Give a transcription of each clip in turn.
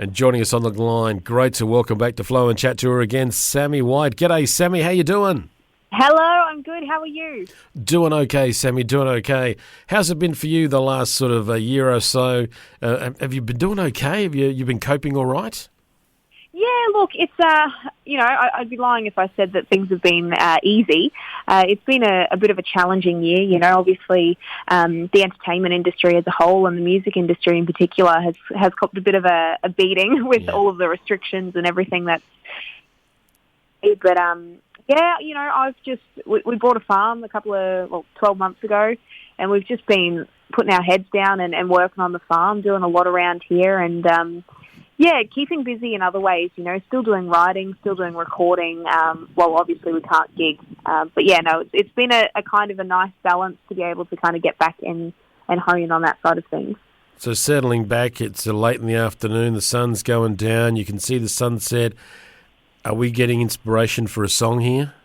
And joining us on the line, great to welcome back to Flow and chat to her again, Sammy White. G'day, Sammy. How you doing? Hello, I'm good. How are you? Doing okay, Sammy, doing okay. How's it been for you the last sort of a year or so? Have you been doing okay? Have you been coping all right? Yeah, look, it's, I'd be lying if I said that things have been easy. It's been a bit of a challenging year, obviously the entertainment industry as a whole and the music industry in particular has copped a bit of a beating with all of the restrictions and everything that's... But, we bought a farm 12 months ago, and we've just been putting our heads down and working on the farm, doing a lot around here, and keeping busy in other ways, still doing writing, still doing recording. Obviously we can't gig. It's been a kind of a nice balance to be able to kind of get back in and hone in on that side of things. So settling back, it's late in the afternoon, the sun's going down, you can see the sunset. Are we getting inspiration for a song here?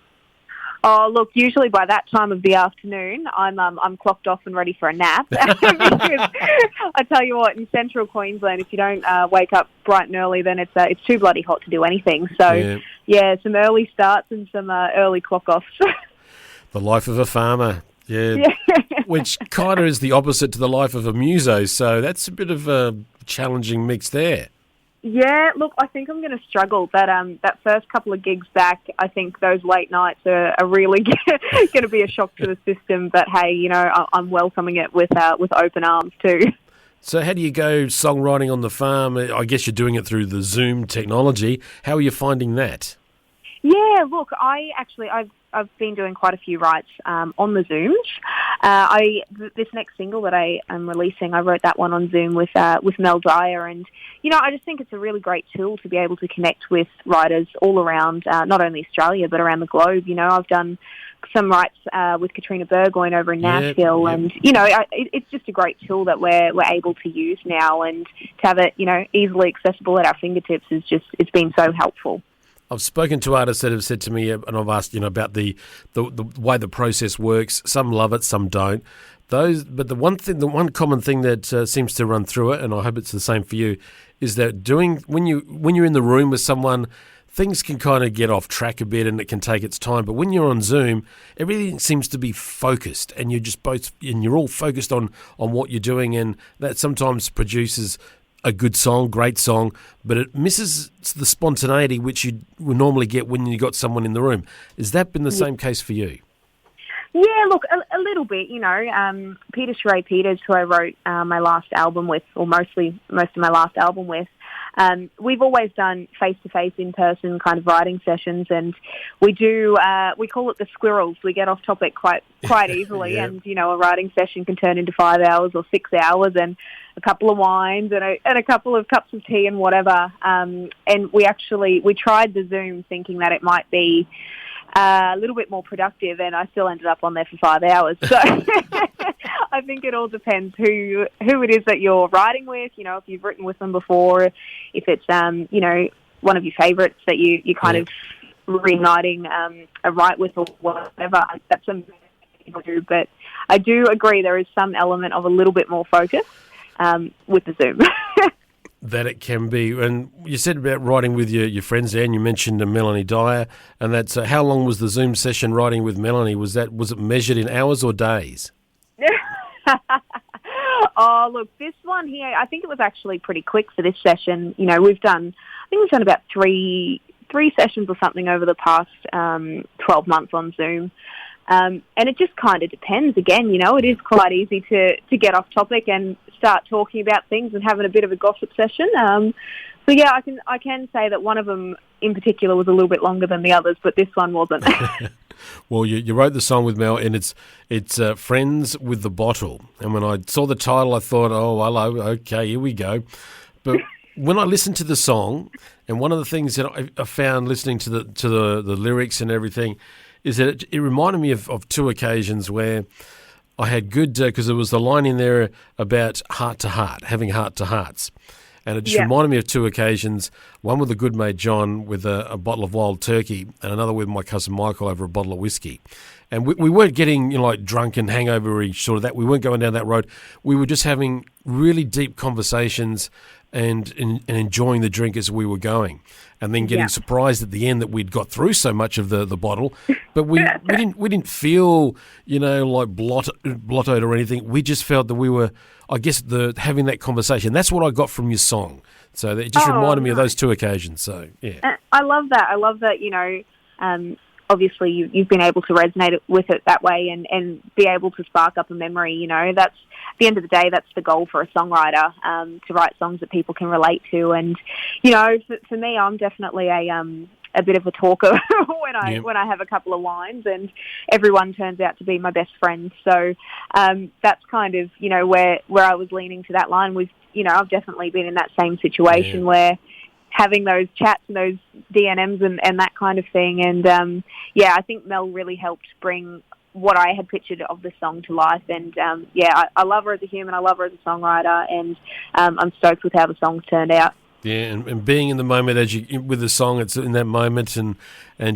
Oh, look, usually by that time of the afternoon, I'm clocked off and ready for a nap. Because I tell you what, in central Queensland, if you don't wake up bright and early, then it's too bloody hot to do anything. So, some early starts and some early clock offs. The life of a farmer, which kind of is the opposite to the life of a muso. So that's a bit of a challenging mix there. Yeah, look, I think I'm going to struggle. That first couple of gigs back, I think those late nights are really going to be a shock to the system. But hey, I'm welcoming it with open arms too. So how do you go songwriting on the farm? I guess you're doing it through the Zoom technology. How are you finding that? Yeah, look, I've been doing quite a few writes on the Zooms. This next single that I am releasing, I wrote that one on Zoom with Mel Dyer, and I just think it's a really great tool to be able to connect with writers all around, not only Australia but around the globe. I've done some writes with Katrina Burgoyne over in Nashville, and it's just a great tool that we're able to use now, and to have it easily accessible at our fingertips it's been so helpful. I've spoken to artists that have said to me, and I've asked, about the way the process works. Some love it, some don't. But the one common thing that seems to run through it, and I hope it's the same for you, is that when you're in the room with someone, things can kind of get off track a bit, and it can take its time. But when you're on Zoom, everything seems to be focused, and you're all focused on what you're doing, and that sometimes produces a good song, great song, but it misses the spontaneity which you would normally get when you got someone in the room. Has that been the same case for you? Yeah, look, a little bit, Peter Sheree Peters, who I wrote my last album with, or most of my last album with, we've always done face-to-face, in-person kind of writing sessions, and we call it the squirrels. We get off topic quite easily, and, a writing session can turn into 5 hours or 6 hours, and a couple of wines and a couple of cups of tea and whatever. And we tried the Zoom thinking that it might be a little bit more productive, and I still ended up on there for 5 hours. So I think it all depends who it is that you're writing with, if you've written with them before, if it's, one of your favourites that you kind of reigniting a write with or whatever. That's something people do. But I do agree there is some element of a little bit more focus with the Zoom. That it can be. And you said about writing with your friends there, and you mentioned Melanie Dyer, and that's how long was the Zoom session writing with Melanie? Was it measured in hours or days? Oh, look, this one here, I think it was actually pretty quick for this session. We've done about three sessions or something over the past 12 months on Zoom. And it just kind of depends. Again, it is quite easy to get off topic and start talking about things and having a bit of a gossip session. So yeah, I can say that one of them in particular was a little bit longer than the others, but this one wasn't. Well, you wrote the song with Mel, and it's Friends with the Bottle. And when I saw the title, I thought, oh, hello, okay, here we go. But when I listened to the song, and one of the things that I found listening to the lyrics and everything is that it reminded me of two occasions where I had good, because there was the line in there about heart to heart, having heart to hearts. And it just reminded me of two occasions, one with a good mate John with a bottle of wild turkey, and another with my cousin Michael over a bottle of whiskey. And we weren't getting, like drunk and hangover sort of that. We weren't going down that road. We were just having really deep conversations and enjoying the drink as we were going, and then getting surprised at the end that we'd got through so much of the bottle. But we didn't feel, like blottoed or anything. We just felt that we were, I guess, having that conversation. That's what I got from your song. So it just reminded me of those two occasions. So yeah, I love that. I love that. Obviously you've been able to resonate with it that way and be able to spark up a memory. That's at the end of the day, that's the goal for a songwriter, to write songs that people can relate to. And for me, I'm definitely a bit of a talker when I have a couple of lines, and everyone turns out to be my best friend. So that's kind of where I was leaning to that line was I've definitely been in that same situation where having those chats and those DNMs and that kind of thing. And I think Mel really helped bring what I had pictured of the song to life. And I love her as a human, I love her as a songwriter, and I'm stoked with how the song's turned out. Yeah, and being in the moment with the song, it's in that moment and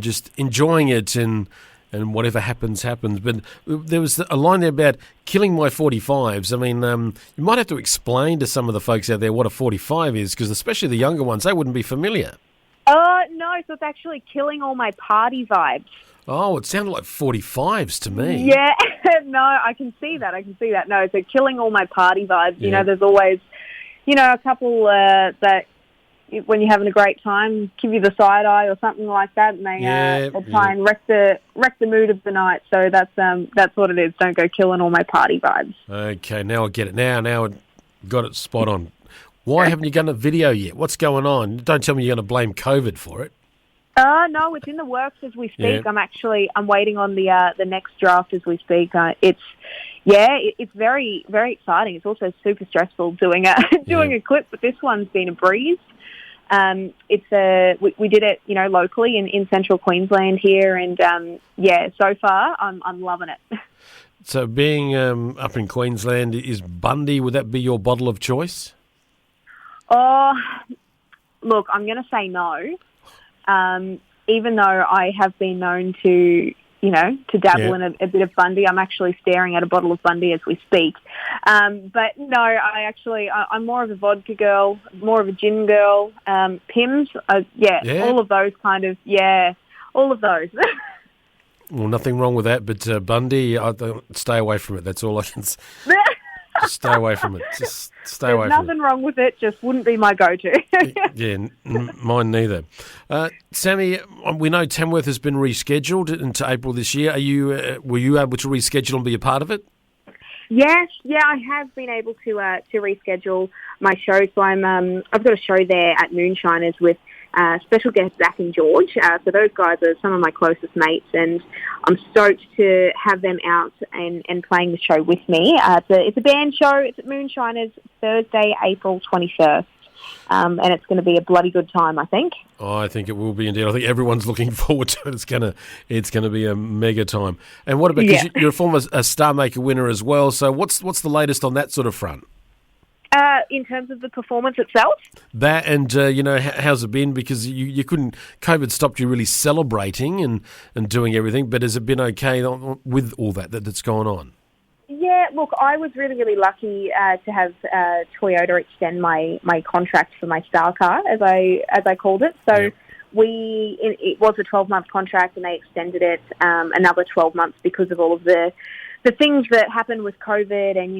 just enjoying it and whatever happens. But there was a line there about killing my 45s. I mean, you might have to explain to some of the folks out there what a 45 is, because especially the younger ones, they wouldn't be familiar. No, so it's actually killing all my party vibes. Oh, it sounded like 45s to me. Yeah, no, I can see that. No, so killing all my party vibes. There's always, a couple that when you're having a great time, give you the side eye or something like that, and they try and wreck the mood of the night. So that's what it is. Don't go killing all my party vibes. Okay, now I get it. Now I got it spot on. Why haven't you done a video yet? What's going on? Don't tell me you're going to blame COVID for it. No, it's in the works as we speak. Yeah. I'm waiting on the next draft as we speak. It's very, very exciting. It's also super stressful doing a clip, but this one's been a breeze. We did it, locally in central Queensland here, and so far I'm loving it. So being up in Queensland, is Bundy, would that be your bottle of choice? Oh, look, I'm going to say no. Even though I have been known to dabble in a bit of Bundy. I'm actually staring at a bottle of Bundy as we speak. But no, I'm more of a vodka girl, more of a gin girl. Pims, all of those kind of, all of those. Well, nothing wrong with that, but Bundy, stay away from it. That's all I can say. Just stay away from it. Just stay away from it. There's nothing wrong with it, just wouldn't be my go-to. Mine neither. Sammy, we know Tamworth has been rescheduled into April this year. Were you able to reschedule and be a part of it? Yes, I have been able to reschedule my show. So I've got a show there at Moonshiners with special guest Zach and George. So those guys are some of my closest mates, and I'm stoked to have them out and playing the show with me. It's a band show. It's at Moonshiners Thursday, April 21st. And it's going to be a bloody good time, I think. Oh, I think it will be indeed. I think everyone's looking forward to it. It's gonna be a mega time. And what about, because you're a former Star Maker winner as well, so what's the latest on that sort of front? In terms of the performance itself? That and, how's it been? Because you couldn't, COVID stopped you really celebrating and doing everything, but has it been okay with all that's gone on? Yeah, look, I was really, really lucky to have Toyota extend my contract for my Star Car, as I called it. So it was a 12-month contract, and they extended it another 12 months because of all of the things that happened with COVID, and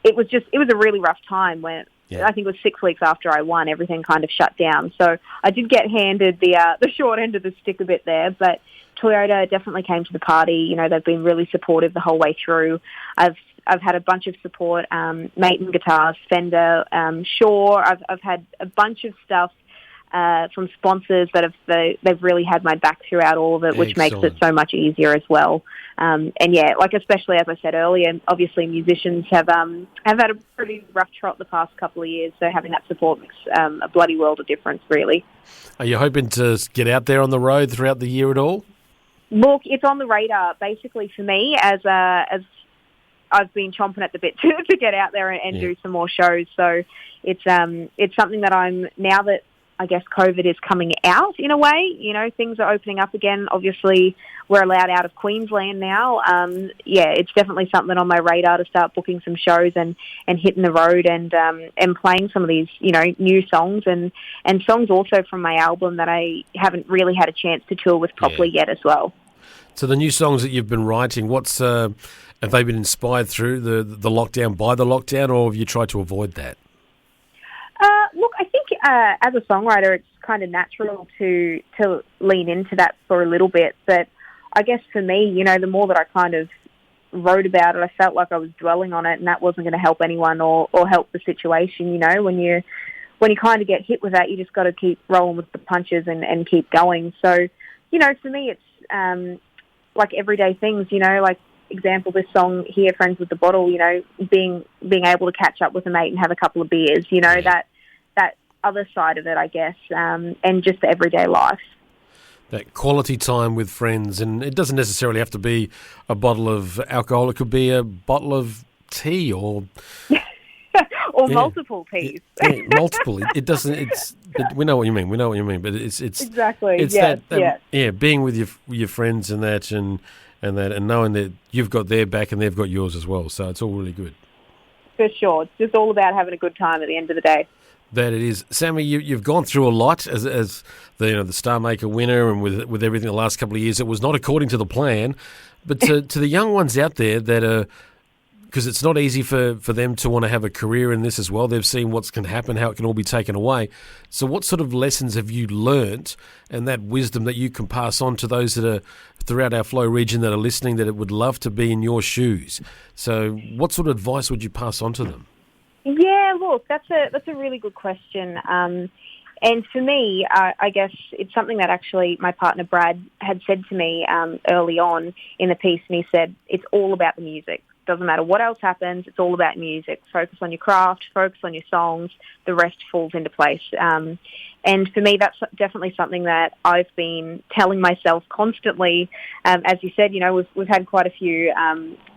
it was a really rough time when I think it was 6 weeks after I won, everything kind of shut down. So I did get handed the short end of the stick a bit there, but Toyota definitely came to the party. They've been really supportive the whole way through. I've had a bunch of support, Maiden Guitars, Fender, Shaw. I've had a bunch of stuff from sponsors that they've really had my back throughout all of it, which makes it so much easier as well. Especially as I said earlier, obviously musicians have had a pretty rough trot the past couple of years, so having that support makes a bloody world of difference, really. Are you hoping to get out there on the road throughout the year at all? Look, it's on the radar. Basically, for me, as I've been chomping at the bit to get out there and do some more shows. So it's something that I'm, now that I guess COVID is coming out in a way, things are opening up again. Obviously, we're allowed out of Queensland now. It's definitely something on my radar to start booking some shows and hitting the road and playing some of these, new songs and songs also from my album that I haven't really had a chance to tour with properly yet as well. So the new songs that you've been writing, have they been inspired through the lockdown, by the lockdown, or have you tried to avoid that? Look, I think as a songwriter, it's kind of natural to lean into that for a little bit. But I guess for me, the more that I kind of wrote about it, I felt like I was dwelling on it, and that wasn't going to help anyone or help the situation. When you kind of get hit with that, you just got to keep rolling with the punches and keep going. So, for me, it's like everyday things. Like example, this song here, "Friends with the Bottle." Being able to catch up with a mate and have a couple of beers. That other side of it, I guess, and just the everyday life. That quality time with friends, and it doesn't necessarily have to be a bottle of alcohol. It could be a bottle of tea or or multiple teas. Multiple. It doesn't. We know what you mean. But it's exactly. It's that being with your friends and that and knowing that you've got their back and they've got yours as well. So it's all really good. For sure, it's just all about having a good time at the end of the day. That it is. Sammy, you've gone through a lot as the Star Maker winner, and with everything the last couple of years. It was not according to the plan, but to the young ones out there that are, because it's not easy for them to want to have a career in this as well. They've seen what can happen, how it can all be taken away. So what sort of lessons have you learnt, and that wisdom that you can pass on to those that are throughout our Flow region that are listening, that would love to be in your shoes? So what sort of advice would you pass on to them? Yeah, look, that's a really good question. And for me, I guess it's something that actually my partner Brad had said to me early on in the piece, and he said, it's all about the music. Doesn't matter what else happens, it's all about music. Focus on your craft, focus on your songs, the rest falls into place. And for me, that's definitely something that I've been telling myself constantly. As you said, we've had quite a few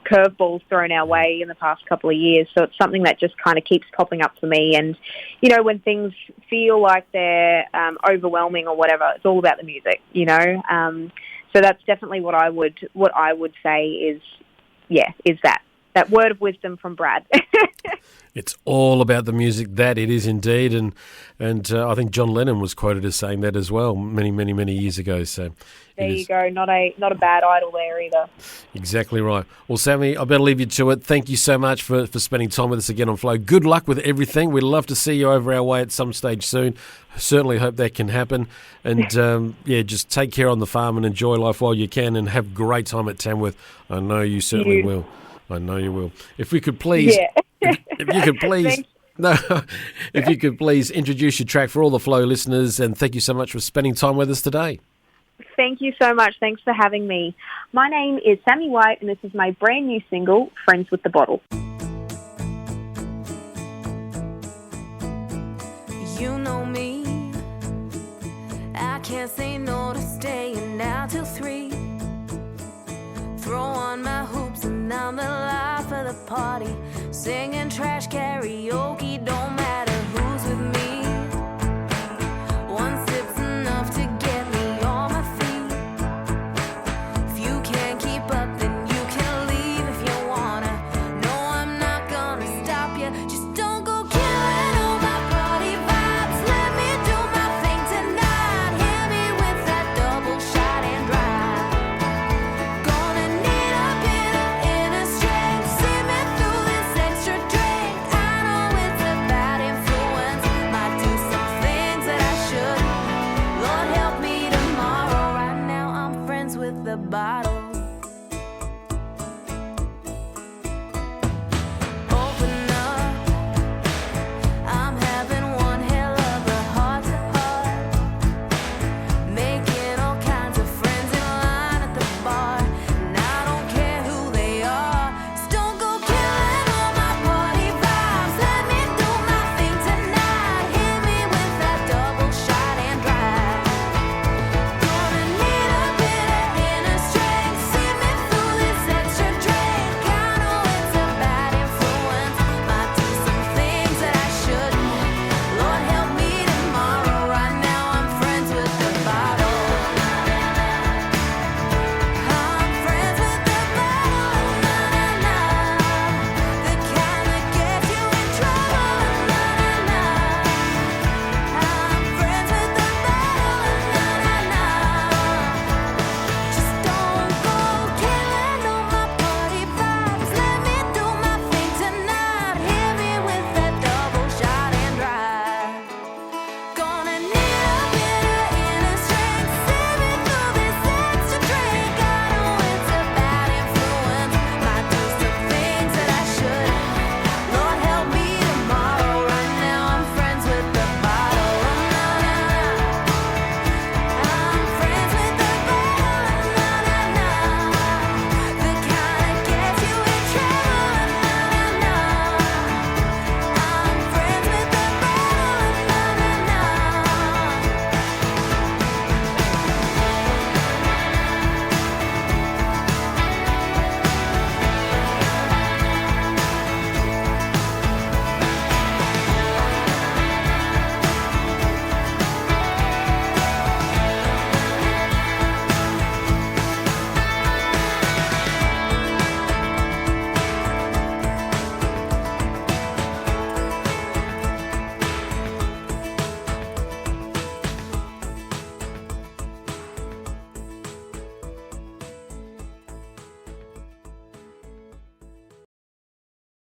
curveballs thrown our way in the past couple of years, so it's something that just kind of keeps popping up for me. And, when things feel like they're overwhelming or whatever, it's all about the music, So that's definitely what I would say is that word of wisdom from Brad. It's all about the music. That it is indeed, and I think John Lennon was quoted as saying that as well many years ago. So there you go. Not a bad idol there either. Exactly right. Well, Sammy, I better leave you to it. Thank you so much for spending time with us again on Flow. Good luck with everything. We'd love to see you over our way at some stage soon. Certainly hope that can happen. And just take care on the farm and enjoy life while you can, and have a great time at Tamworth. I know you certainly will. I know you will. If we could please, if you could please, if you could please introduce your track for all the Flow listeners, and thank you so much for spending time with us today. Thank you so much. Thanks for having me. My name is Sammy White, and this is my brand new single, "Friends with the Bottle." You know me, I can't say no to staying out till 3. Throw on my hoops and I'm the life of the party. Singing trash karaoke, don't matter.